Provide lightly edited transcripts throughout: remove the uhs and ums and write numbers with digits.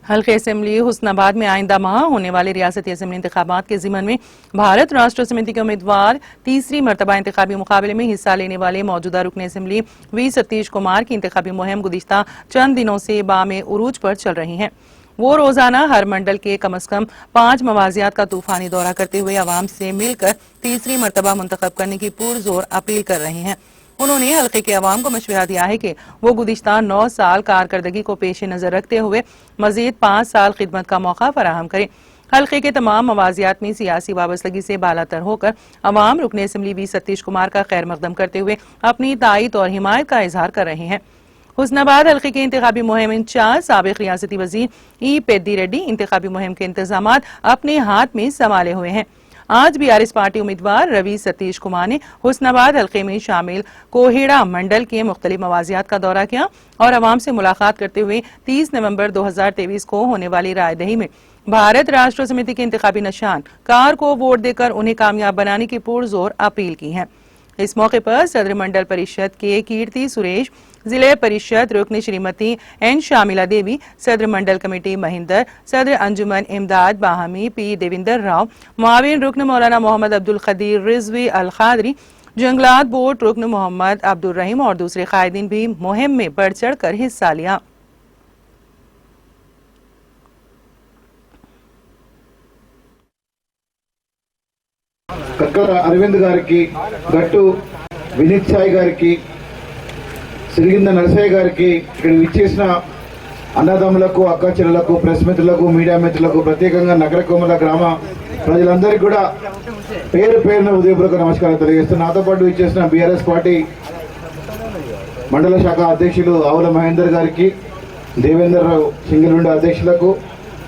हल्के असेंबली हुस्नाबाद में आइंदा माह होने वाले रियासती असेंबली इंतखाबात के ज़िमन में भारत राष्ट्र समिति के उम्मीदवार तीसरी मरतबा इंतखाबी मुकाबले में हिस्सा लेने वाले मौजूदा रुकन असेंबली वी सतीश कुमार की इंतखाबी मुहिम गुज़िश्ता चंद दिनों से बामे उरूज पर चल रही है। वो रोजाना हर मंडल के कम अज कम 5 मवाजियात का तूफानी दौरा करते हुए आवाम से मिलकर तीसरी मरतबा मुंतखब करने की पुरजोर अपील कर रहे हैं। उन्होंने हल्के के अवाम को मशवरा दिया है कि वो गुज़िश्ता 9 साल कारकर्दगी को पेश नजर रखते हुए मजीद 5 साल खिदमत का मौका फराहम करें। हल्के के तमाम मवाजियात में सियासी वाबस्तगी से बालातर होकर अवाम रुकन असेंबली वी सतीश कुमार का खैर मकदम करते हुए अपनी तायीद और हिमायत का इजहार कर रहे हैं। हुस्नाबाद हल्के के इंतखाबी मुहिम इंचार्ज साबिक रियासती वजीर ई पेद्दी रेड्डी इंतखाबी मुहिम के इंतजामात अपने हाथ में संभाले हुए हैं। आज बीआरएस पार्टी उम्मीदवार रवि सतीश कुमार ने हुस्नाबाद हल्के में शामिल कोहेड़ा मंडल के मुख्तलिफ मवाजियात का दौरा किया और अवाम से मुलाकात करते हुए 30 नवंबर 2023 को होने वाली रायदही में भारत राष्ट्र समिति के इंतखाबी निशान कार को वोट देकर उन्हें कामयाब बनाने की पुरजोर अपील की है। इस मौके पर सदर मंडल परिषद के कीर्ति सुरेश, जिले परिषद रुकन श्रीमती एन शामिला देवी, सदर मंडल कमेटी महिंदर, सदर अंजुमन इमदाद बाहमी पी देविंदर राव, मुआविन रुकन मौलाना मोहम्मद अब्दुल खदीर रिजवी अल खादरी, जंगलात बोर्ड रुकन मोहम्मद अब्दुल रहीम और दूसरे कायदीन भी मुहिम में बढ़ चढ़ कर हिस्सा लिया। कक्कड़ अरविंद गारिकी, गट्टू विनीत साई गारिकी, సిరిగింద నరసయ్య గారికి ఇక్కడ విచ్చేసిన అన్నదమ్ములకు అక్క చెల్లెలకు ప్రెస్ మిత్రులకు మీడియా మిత్రులకు ప్రత్యేకంగా నగర కోమల గ్రామ ప్రజలందరికీ కూడా పేరు పేరున ఉదయపూర్వక నమస్కారాలు తెలియజేస్తున్నాను। నాతో పాటు విచ్చేసిన బీఆర్ఎస్ పార్టీ మండల శాఖ అధ్యక్షులు ఆవుల మహేందర్ గారికి, దేవేందర్ రావు సింగిల్ అధ్యక్షులకు,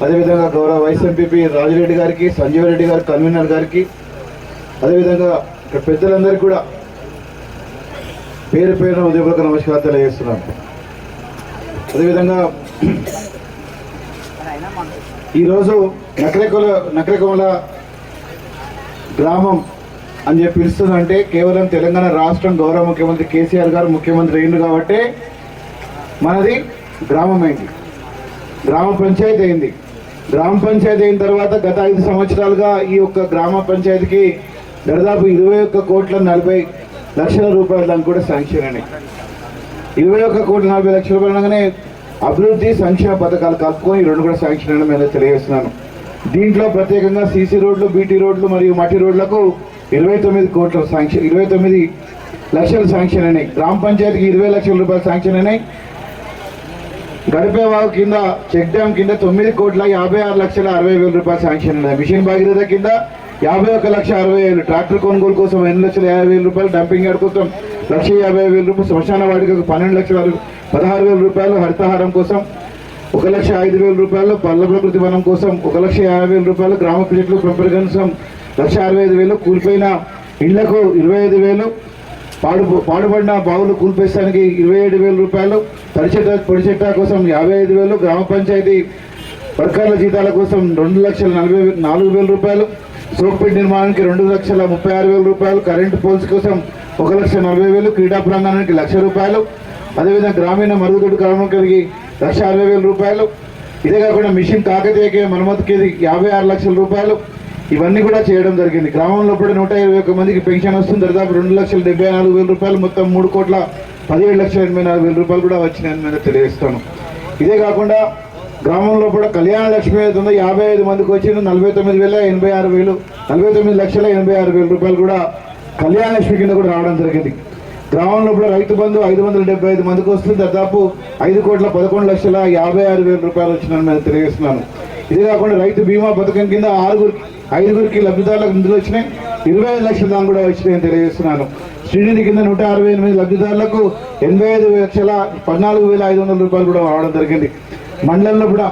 అదేవిధంగా గౌరవ వైస్ ఎంపీపీ రాజిరెడ్డి గారికి, సంజీవ్ రెడ్డి గారి కన్వీనర్ గారికి, అదేవిధంగా ఇక్కడ పెద్దలందరికీ కూడా పేరు పేరున ఉదయపూర్వక నమస్కారాలు తెలియజేస్తున్నాను। అదేవిధంగా ఈరోజు నకరేకోమల గ్రామం అని చెప్పి పిలుస్తుందంటే కేవలం తెలంగాణ రాష్ట్రం గౌరవ ముఖ్యమంత్రి కేసీఆర్ గారు ముఖ్యమంత్రి అయింది కాబట్టి మనది గ్రామం అయింది, గ్రామ పంచాయతీ అయింది। గ్రామ పంచాయతీ అయిన తర్వాత గత 5 సంవత్సరాలుగా ఈ యొక్క గ్రామ పంచాయతీకి దాదాపు 21,40,00,000 రూపాయలు కూడా శాంక్షన్ అయినాయి। 21,40,00,000 రూపాయలు అనగానే అభివృద్ధి సంక్షేమ పథకాలు కలుపుకొని 2 కూడా శాంక్షన్ అయినా నేను తెలియజేస్తున్నాను। దీంట్లో ప్రత్యేకంగా సీసీ రోడ్లు, బీటీ రోడ్లు మరియు మట్టి రోడ్లకు 29 లక్షలు శాంక్షన్ అయినాయి। గ్రామ పంచాయతీకి 20 లక్షల రూపాయలు శాంక్షన్ అయినాయి। గడిపేవాగు కింద చెక్ డ్యామ్ కింద 9,56,60,000 రూపాయలు శాంక్షన్ అయినాయి। మిషన్ భాగీరథ కింద 51,60,000, ట్రాక్టర్ కొనుగోలు కోసం 8,50,000 రూపాయలు, డంపింగ్ యార్డ్ కోసం 1,50,000 రూపాయలు, శ్మశాన వాటికకు 12,16,000 రూపాయలు, హరితహారం కోసం 1,05,000 రూపాయలు, పల్ల ప్రకృతి వనం కోసం 1,50,000 రూపాయలు, గ్రామ చెట్లు పెంపకం కోసం 1,65,000, కూలిపోయిన ఇళ్లకు 25,000, పాడుపడిన బావులు కూల్పేస్తానికి 27,000 రూపాయలు, పొడి చెట్ట కోసం 55,000, గ్రామ పంచాయతీ వర్కర్ల జీతాల కోసం 2,44,000 రూపాయలు, సోక్పేట్ నిర్మాణానికి 2,36,000 రూపాయలు, కరెంటు పోల్స్ కోసం 1,40,000, క్రీడా ప్రాంగణానికి 1,00,000 రూపాయలు, అదేవిధంగా గ్రామీణ మరుగుదొడ్డి కార్మికులకి 1,60,000 రూపాయలు, ఇదే కాకుండా మిషన్ కాకతీయకి మరమ్మతుకి 56 లక్షల రూపాయలు, ఇవన్నీ కూడా చేయడం జరిగింది। గ్రామంలో కూడా 121 మందికి పెన్షన్ వస్తుంది, దాదాపు 2,74,000 రూపాయలు, మొత్తం 3,17,84,000 రూపాయలు కూడా వచ్చినాయని నేను తెలియజేస్తాను। ఇదే కాకుండా గ్రామంలో కూడా కళ్యాణ లక్ష్మి అవుతుందో 55 మందికి వచ్చింది, 49,86,000 రూపాయలు కూడా కళ్యాణ లక్ష్మి కింద కూడా రావడం జరిగింది। గ్రామంలో కూడా రైతు బంధు 575 మందికి వస్తుంది, దాదాపు 5,11,56,000 రూపాయలు వచ్చిందని నేను తెలియజేస్తున్నాను। ఇదే కాకుండా రైతు బీమా పథకం కింద 5గురికి లబ్ధిదారులకు నిధులు వచ్చినాయి, 25 లక్షల దాకా కూడా వచ్చినాయని తెలియజేస్తున్నాను। శ్రీనిధి కింద 168 లబ్ధిదారులకు 85,14,500 రూపాయలు కూడా రావడం జరిగింది। మండలంలో కూడా